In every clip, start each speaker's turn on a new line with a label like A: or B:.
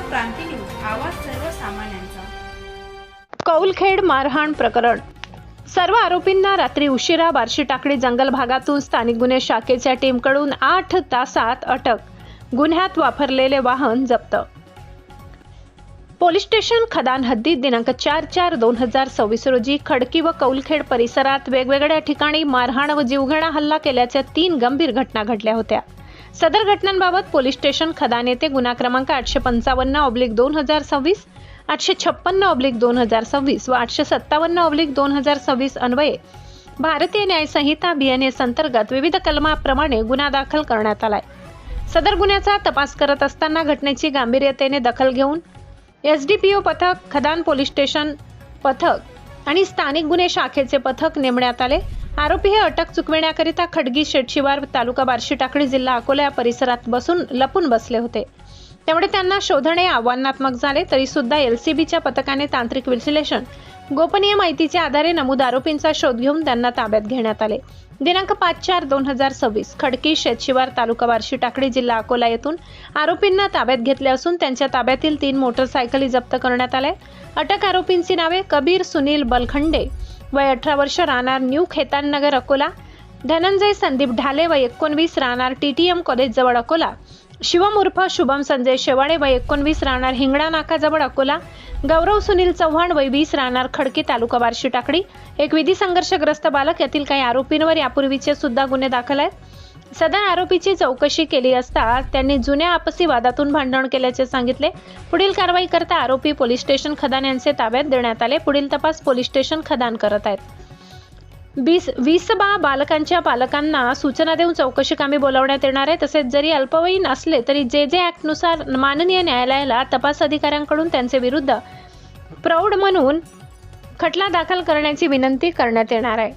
A: क्रांती news, आवाज सर्वसामान्यांचा।
B: कौलखेड मारहाण प्रकरण। सर्व आरोपींना रात्री उशिरा बार्शी टाकळी जंगल भागातून स्थानिक गुन्हे शाखेच्या टीमकडून 8 तासात अटक, गुन्ह्यात वापरलेले वाहन जप्त। पोलीस स्टेशन खदान हद्दीत दिनांक 4/4/2026 रोजी खडकी व कौलखेड परिसरात वेगवेगळ्या ठिकाणी मारहाण व जीवघेणा हल्ला केल्याच्या 3 गंभीर घटना घडल्या होत्या। सदर घटनांबाबत पोलीस स्टेशन खदान येथे गुन्हा क्रमांक 855/2026, 856/2026 व 857/2026 अन्वये भारतीय न्याय संहिता BNS अंतर्गत विविध कलमाप्रमाणे गुन्हा दाखल करण्यात आलाय। सदर गुन्ह्याचा तपास करत असताना घटनेची गांभीर्यतेने दखल घेऊन SDPO पथक, खदान पोलीस स्टेशन पथक आणि स्थानिक गुन्हे शाखेचे पथक नेमण्यात आले। आरोपी हे अटक चुकविण्याकरिता खडगी शेटशिवार, तालुका बार्शी टाकळी, जिल्हा अकोला या परिसरात लपून बसले होते। त्यामुळे त्यांना शोधणे आव्हानात्मक झाले। तरी सुद्धा LCBच्या पथकाने तांत्रिक विश्लेषण, गोपनीय माहितीच्या आधारे नमूद आरोपींचा शोध घेऊन त्यांना ताब्यात घेण्यात आले। दिनांक 5/4/2026 खडकी शेटशिवार, तालुका बार्शी टाकळी, जिल्हा अकोला येथून आरोपींना ताब्यात घेतले असून त्यांच्या ताब्यातील 3 मोटरसायकली जप्त करण्यात आल्या। अटक आरोपींची नावे कबीर सुनील बलखंडे, वय 18 वर्ष, राहणार न्यू खेताननगर अकोला, धनंजय संदीप ढाले, वय 19, राहणार TTM कॉलेज जवळ अकोला, शिवम उर्फ शुभम संजय शेवाळे, वय 19, राहणार हिंगणा नाका जवळ अकोला, गौरव सुनील चव्हाण, वय 20, राहणार खडकी, तालुका बार्शी टाकळी, एक विधी संघर्षग्रस्त बालक। यातील काही आरोपींवर यापूर्वीचे सुद्धा गुन्हे दाखल आहेत। सदर आरोपीची चौकशी केली असता त्यांनी जुन्या आपसी वादातून भांडण केल्याचे सांगितले। पुढील कारवाई करता आरोपी पोलीस स्टेशन खदान यांचे ताब्यात देण्यात आले। पुढील तपास पोलीस स्टेशन खदान करत आहेत। 20 बालकांच्या पालकांना सूचना देऊन चौकशी कामी बोलावण्यात येणार आहे। तसेच जरी अल्पवयीन असले तरी JJ ऍक्ट नुसार माननीय न्यायालयाला तपास अधिकाऱ्यांकडून त्यांचे विरुद्ध प्रौढ म्हणून खटला दाखल करण्याची विनंती करण्यात येणार आहे।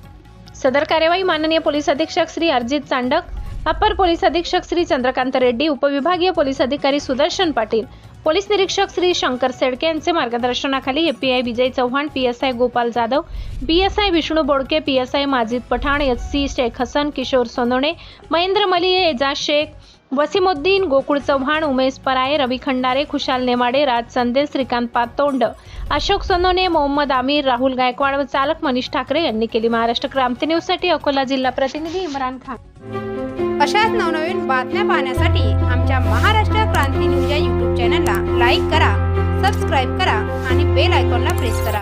B: सदर कार्यवाही माननीय पोलीस अधीक्षक श्री अर्जित चांडक, अपर पोलीस अधीक्षक श्री चंद्रकांत रेड्डी, उपविभागीय पोलीस अधिकारी सुदर्शन पाटील, पोलीस निरीक्षक श्री शंकर सेडके यांचे मार्गदर्शनाखाली API Vijay Chavan, PSI Gopal Jadhav, PSI Vishnu बोडके, PSI माजिद पठाण, SC शेख हसन, किशोर सोनोने, महेंद्र मलिये, एजाज शेख, वसीमुद्दीन, गोकुळ चव्हाण, उमेश पराये, रवी खंडारे, खुशाल नेमाडे, राज चंदेल, श्रीकांत पातोंड, अशोक सोनोने, मोहम्मद आमिर, राहुल गायकवाड व चालक मनीष ठाकरे यांनी केली। महाराष्ट्र क्रांती न्यूजसाठी अकोला जिल्हा प्रतिनिधी इम्रान खान।
A: अशाच नवनवीन बातम्या पाहण्यासाठी आमच्या महाराष्ट्र क्रांती न्यूज या YouTube चॅनलला लाईक करा, सबस्क्राईब करा आणि बेल आयकॉनला प्रेस करा।